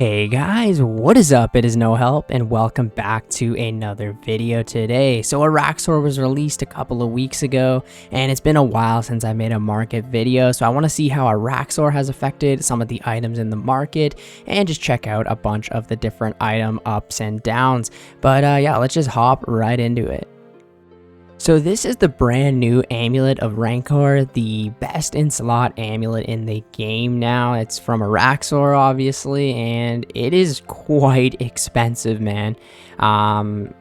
Hey guys, what is up? It is No Help and welcome back to another video today. So Araxxor was released a couple of weeks ago and it's been a while since I made a market video, so I want to see how Araxxor has affected some of the items in the market and just check out a bunch of the different item ups and downs. But yeah, let's just hop right into it. So this is the brand new Amulet of Rancour, the best in slot amulet in the game now. It's from Araxxor, obviously, and it is quite expensive, man.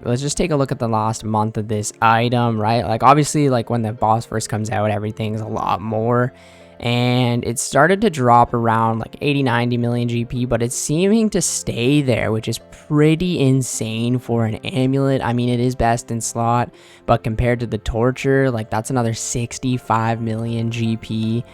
Let's just take a look at the last month of this item, right? Like, obviously, like when the boss first comes out, everything's a lot more. And it started to drop around like 80-90 million GP, but it's seeming to stay there, which is pretty insane for an amulet. I mean, it is best in slot, but compared to the torture, like that's another 65 million GP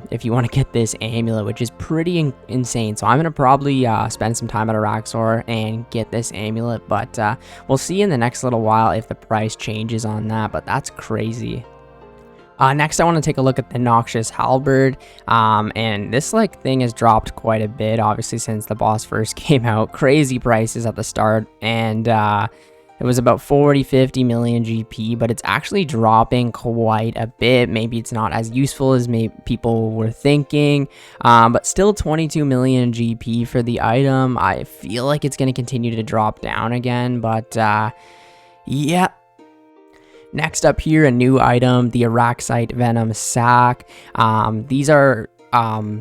if you want to get this amulet, which is pretty insane. So I'm gonna probably spend some time at Araxxor and get this amulet, but we'll see in the next little while if the price changes on that. But that's crazy. Next, I want to take a look at the Noxious Halberd, and this thing has dropped quite a bit, obviously, since the boss first came out. Crazy prices at the start, and it was about 40-50 million GP, but it's actually dropping quite a bit. Maybe it's not as useful as people were thinking, but still 22 million GP for the item. I feel like it's going to continue to drop down again, but yeah. Next up here, a new item, the Araxxite Venom Sack. These are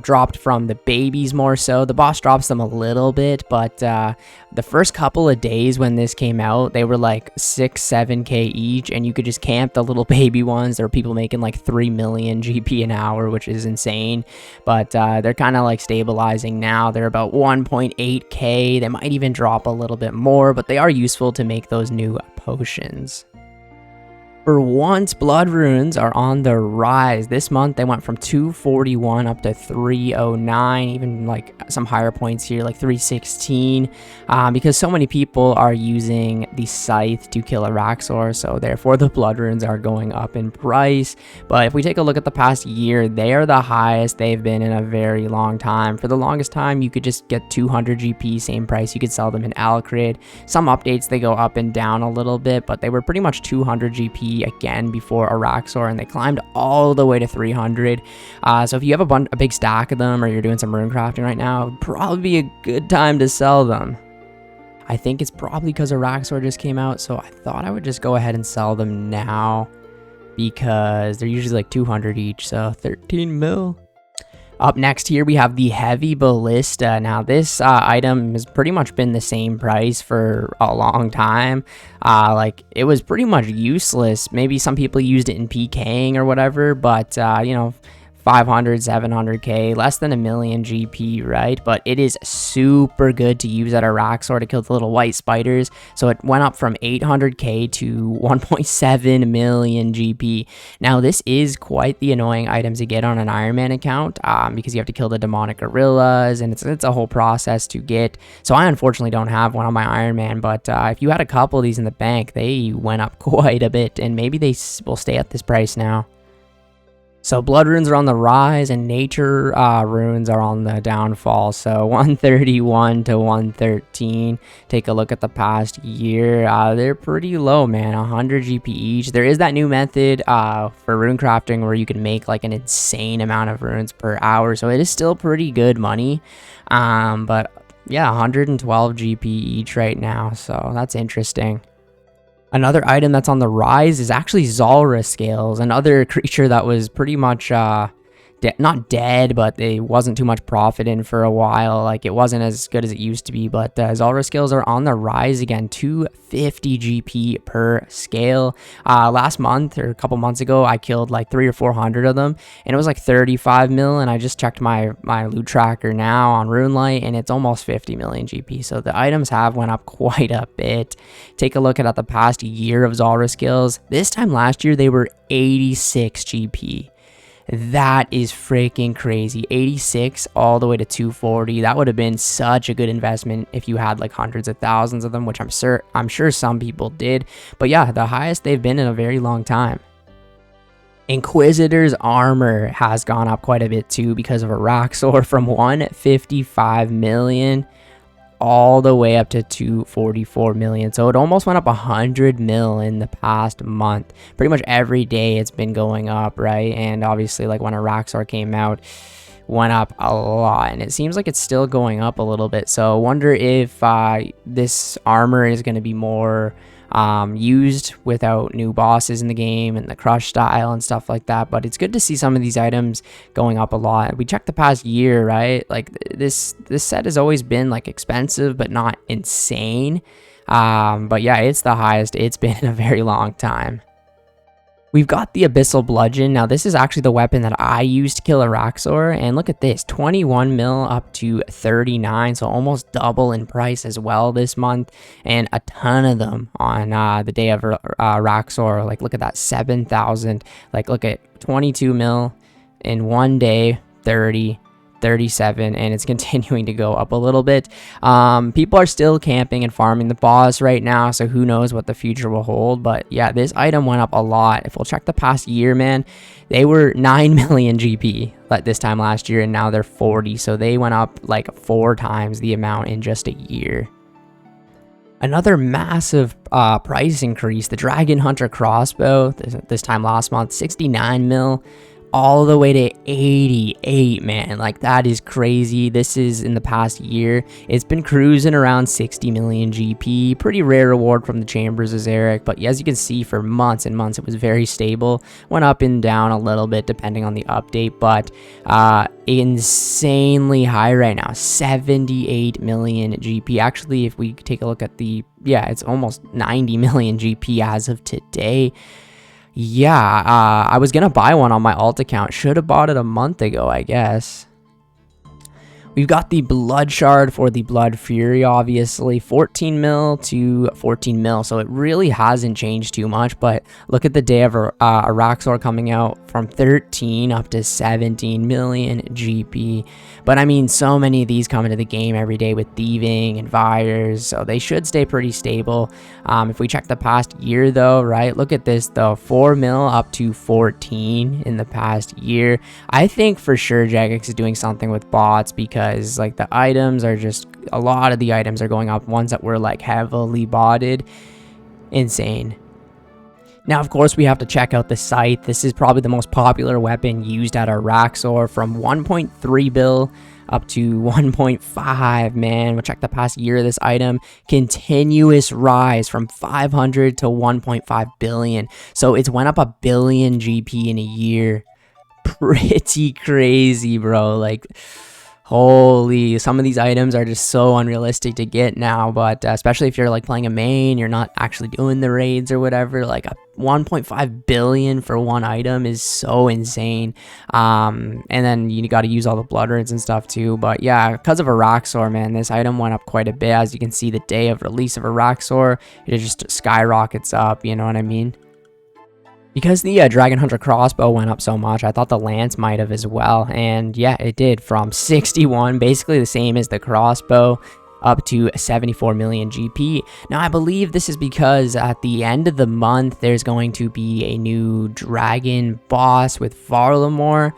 dropped from the babies more so. The boss drops them a little bit, but the first couple of days when this came out, they were like 6-7k each, and you could just camp the little baby ones. There were people making like 3 million GP an hour, which is insane, but they're kind of like stabilizing now. They're about 1.8k. They might even drop a little bit more, but they are useful to make those new potions. For once, blood runes are on the rise. This month, they went from 241 up to 309, even like some higher points here, like 316, because so many people are using the scythe to kill Araxxor, so therefore the blood runes are going up in price. But if we take a look at the past year, they are the highest they've been in a very long time. For the longest time, you could just get 200 GP, same price. You could sell them in Alcrid. Some updates, they go up and down a little bit, but they were pretty much 200 GP again before Araxxor, and they climbed all the way to 300. So if you have a big stack of them, or you're doing some rune crafting right now, it would probably be a good time to sell them. I think it's probably because Araxxor just came out, so I thought I would just go ahead and sell them now because they're usually like 200 each, so 13 mil. Up next here, we have the Heavy Ballista. Now, this item has pretty much been the same price for a long time. Like, it was pretty much useless. Maybe some people used it in PKing or whatever, but, you know, 500, 700k, less than a million GP, right? But it is super good to use at Araxxor to kill the little white spiders. So it went up from 800k to 1.7 million GP. Now, this is quite the annoying item to get on an Ironman account because you have to kill the demonic gorillas, and it's a whole process to get. So I unfortunately don't have one on my Ironman, but if you had a couple of these in the bank, they went up quite a bit, and maybe they will stay at this price now. So blood runes are on the rise, and nature runes are on the downfall. So 131 to 113. Take a look at the past year. They're pretty low, man. 100 GP each. There is that new method for rune crafting where you can make like an insane amount of runes per hour. So it is still pretty good money. But yeah, 112 GP each right now. So that's interesting. Another item that's on the rise is actually Zulrah scales, another creature that was pretty much not dead, but they wasn't too much profit in for a while. Like, it wasn't as good as it used to be, but Zulrah scales are on the rise again. 250 GP per scale. Last month or a couple months ago, I killed like 300 or 400 of them, and it was like 35 mil. And I just checked my loot tracker now on Runelite, and it's almost 50 million GP. So the items have went up quite a bit. Take a look at the past year of Zulrah scales. This time last year, they were 86 GP. That is freaking crazy. 86 all the way to 240. That would have been such a good investment if you had like hundreds of thousands of them, which I'm sure some people did. But yeah, the highest they've been in a very long time. Inquisitor's armor has gone up quite a bit too because of Araxxor, from 155 million all the way up to 244 million. So it almost went up 100 mil in the past month. Pretty much every day it's been going up, right? And obviously, like when Araxxor came out, went up a lot, and it seems like it's still going up a little bit. So I wonder if this armor is going to be more used without new bosses in the game and the crush style and stuff like that. But it's good to see some of these items going up a lot. We checked the past year, right? Like this set has always been like expensive but not insane. But yeah, it's the highest it's been in a very long time. We've got the Abyssal Bludgeon. Now, this is actually the weapon that I used to kill Araxxor. And look at this, 21 mil up to 39. So almost double in price as well this month. And a ton of them on the day of Araxxor. Like, look at that, 7,000. Like, look at 22 mil in one day, 30. 37, and it's continuing to go up a little bit. People are still camping and farming the boss right now, so who knows what the future will hold. But yeah, this item went up a lot. If we'll check the past year, man, they were 9 million GP at this time last year, and now they're 40, so they went up like 4 times the amount in just a year. Another massive price increase, the Dragon Hunter crossbow, this time last month, 69 mil. All the way to 88, man. Like, that is crazy. This is in the past year. It's been cruising around 60 million GP. Pretty rare reward from the Chambers of Zarek, but as you can see, for months and months it was very stable. Went up and down a little bit depending on the update, but insanely high right now, 78 million GP. Actually, if we take a look at the, yeah, it's almost 90 million GP as of today. Yeah, I was gonna buy one on my alt account. Should have bought it a month ago, I guess. We've got the Blood Shard for the Blood Fury, obviously, 14 mil to 14 mil, so it really hasn't changed too much. But look at the day of Araxxor coming out, from 13 up to 17 million GP. But I mean, so many of these come into the game every day with thieving and fires, so they should stay pretty stable. If we check the past year though, right, look at this though, 4 mil up to 14 in the past year. I think for sure Jagex is doing something with bots, because like the items are just, a lot of the items are going up, ones that were like heavily botted. Insane. Now, of course, we have to check out the scythe. This is probably the most popular weapon used at Araxxor, from 1.3 bill up to 1.5, man. We'll check the past year of this item. Continuous rise from 500 to 1.5 billion. So it's went up 1 billion GP in a year. Pretty crazy, bro. Like, holy, some of these items are just so unrealistic to get now, but especially if you're like playing a main, you're not actually doing the raids or whatever, like a 1.5 billion for one item is so insane. And then you got to use all the blood raids and stuff too. But yeah, because of Araxxor, man, this item went up quite a bit. As you can see, the day of release of Araxxor, it just skyrockets up, you know what I mean? Because the Dragon Hunter crossbow went up so much, I thought the lance might have as well. And yeah, it did, from 61, basically the same as the crossbow, up to 74 million GP. Now, I believe this is because at the end of the month, there's going to be a new dragon boss with Varlamore.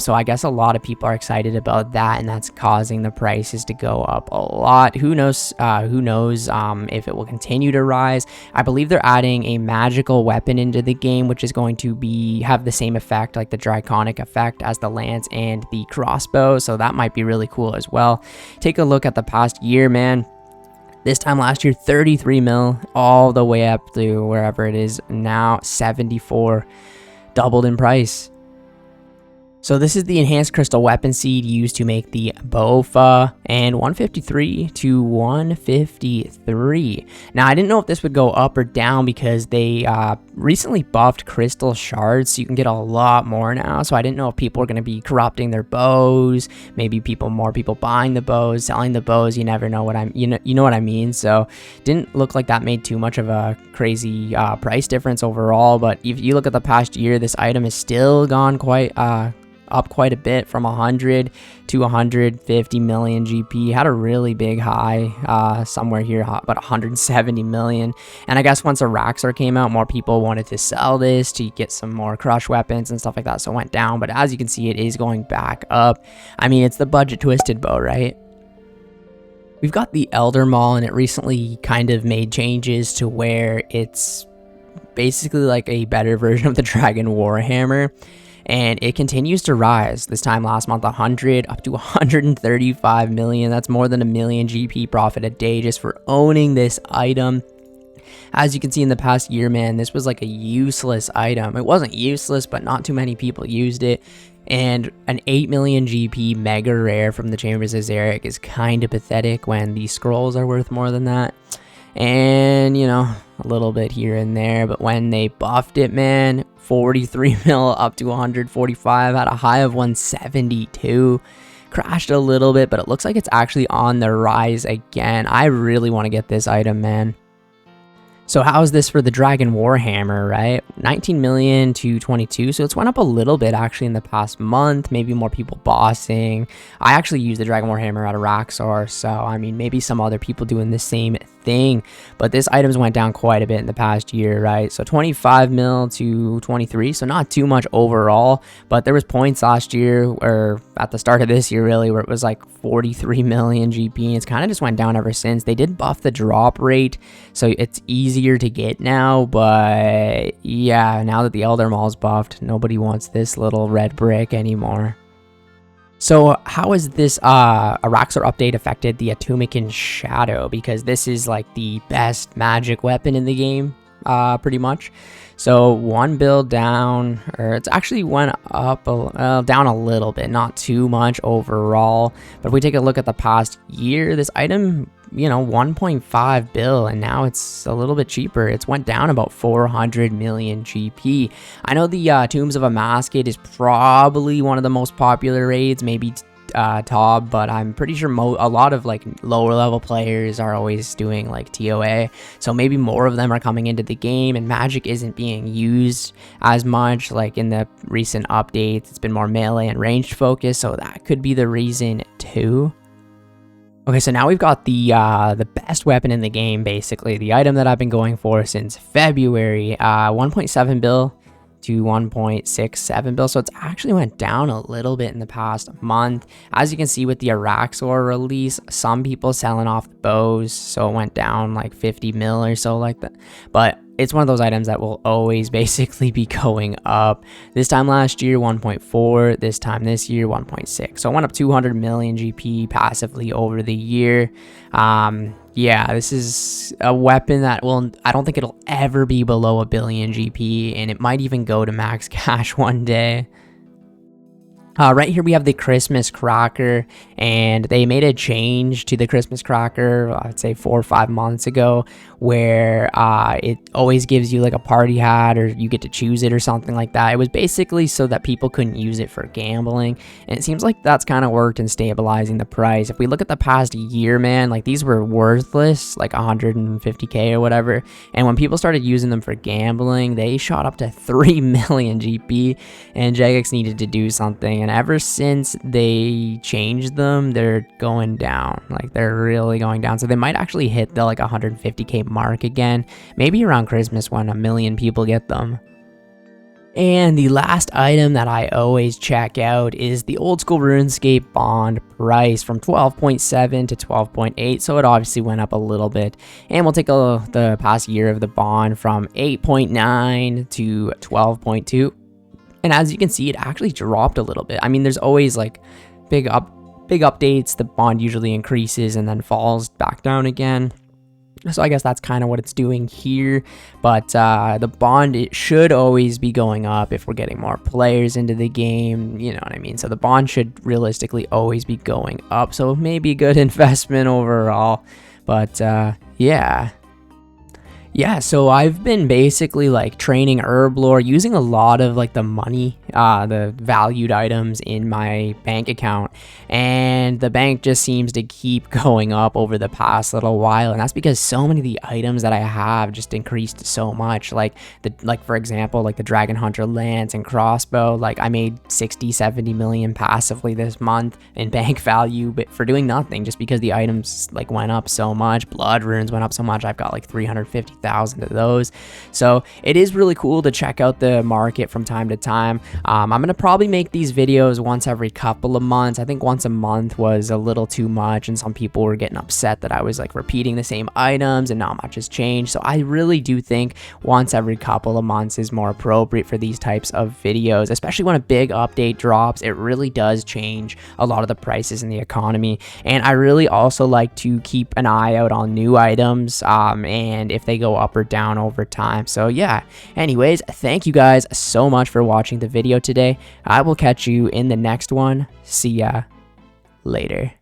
So I guess a lot of people are excited about that, and that's causing the prices to go up a lot. Who knows if it will continue to rise. I believe they're adding a magical weapon into the game, which is going to have the same effect, like the draconic effect, as the lance and the crossbow. So that might be really cool as well. Take a look at the past year, man. This time last year, 33 mil, all the way up to wherever it is now, 74, doubled in price. So this is the enhanced crystal weapon seed used to make the Bofa, and 153 to 153. Now, I didn't know if this would go up or down because they recently buffed crystal shards, so you can get a lot more now. So I didn't know if people were going to be corrupting their bows, maybe more people buying the bows, selling the bows. You never know what you know what I mean. So didn't look like that made too much of a crazy price difference overall. But if you look at the past year, this item has still gone quite up quite a bit from 100 to 150 million GP. Had a really big high somewhere here, about 170 million. And I guess once Araxxor came out, more people wanted to sell this to get some more crush weapons and stuff like that, so it went down. But as you can see, it is going back up. I mean, it's the budget twisted bow, right? We've got the Elder Maul, and it recently kind of made changes to where it's basically like a better version of the Dragon Warhammer, and it continues to rise. This time last month, 100 up to 135 million. That's more than a million GP profit a day just for owning this item. As you can see in the past year, man, this was like a useless item. It wasn't useless, but not too many people used it. And an 8 million GP mega rare from the Chambers of Xeric is kind of pathetic when these scrolls are worth more than that. And, you know, a little bit here and there. But when they buffed it, man, 43 mil up to 145, had a high of 172. Crashed a little bit, but it looks like it's actually on the rise again. I really want to get this item, man. So how is this for the Dragon Warhammer, right? 19 million to 22, so it's went up a little bit actually in the past month. Maybe more people bossing. I actually use the Dragon Warhammer at Araxxor, so I mean, maybe some other people doing the same thing. But this items went down quite a bit in the past year, right? So 25 mil to 23, so not too much overall. But there was points last year, or at the start of this year really, where it was like 43 million GP. It's kind of just went down ever since. They did buff the drop rate, so it's easier to get now. But yeah, now that the Elder Maul's buffed, nobody wants this little red brick anymore. So how has this Araxxor update affected the Atomican Shadow? Because this is like the best magic weapon in the game, pretty much. So one build down, or it's actually went up, down a little bit, not too much overall. But if we take a look at the past year, this item, you know, 1.5 bill, and now it's a little bit cheaper. It's went down about 400 million GP. I know the Tombs of a Masked is probably one of the most popular raids, maybe top, but I'm pretty sure a lot of like lower level players are always doing like TOA, so maybe more of them are coming into the game, and magic isn't being used as much like in the recent updates. It's been more melee and ranged focus, so that could be the reason too. Okay, so now we've got the best weapon in the game, basically the item that I've been going for since February. 1.7 bill to 1.67 bill, so it's actually went down a little bit in the past month. As you can see with the Araxxor release, some people selling off the bows, so it went down like 50 mil or so like that. But it's one of those items that will always basically be going up. This time last year 1.4, this time this year 1.6, so it went up 200 million GP passively over the year. Yeah, this is a weapon that I don't think it'll ever be below 1 billion GP, and it might even go to max cash one day. Right here we have the Christmas Cracker, and they made a change to the Christmas Cracker, I'd say 4 or 5 months ago, where it always gives you like a party hat, or you get to choose it or something like that. It was basically so that people couldn't use it for gambling, and it seems like that's kind of worked in stabilizing the price. If we look at the past year, man, like these were worthless, like 150k or whatever, and when people started using them for gambling, they shot up to 3 million GP, and Jagex needed to do something. And ever since they changed them, they're going down. Like they're really going down. So they might actually hit the like 150k mark again, maybe around Christmas when 1 million people get them. And the last item that I always check out is the Oldschool Runescape bond price from 12.7 to 12.8. So it obviously went up a little bit. And we'll take the past year of the bond from 8.9 to 12.2. And as you can see, it actually dropped a little bit. I mean, there's always like big updates. The bond usually increases and then falls back down again. So I guess that's kind of what it's doing here. But the bond, it should always be going up if we're getting more players into the game. You know what I mean? So the bond should realistically always be going up. So maybe a good investment overall. But yeah. Yeah, so I've been basically like training Herblore, using a lot of like the money, the valued items in my bank account, and the bank just seems to keep going up over the past little while, and that's because so many of the items that I have just increased so much. Like for example, like the Dragon Hunter lance and crossbow, like I made 60-70 million passively this month in bank value, but for doing nothing, just because the items like went up so much. Blood runes went up so much. I've got like 350,000 of those. So it is really cool to check out the market from time to time. I'm gonna probably make these videos once every couple of months. I think once a month was a little too much, and some people were getting upset that I was like repeating the same items and not much has changed. So I really do think once every couple of months is more appropriate for these types of videos, especially when a big update drops. It really does change a lot of the prices in the economy, and I really also like to keep an eye out on new items, and if they go up or down over time. So yeah, anyways, thank you guys so much for watching the video today. I will catch you in the next one. See ya later.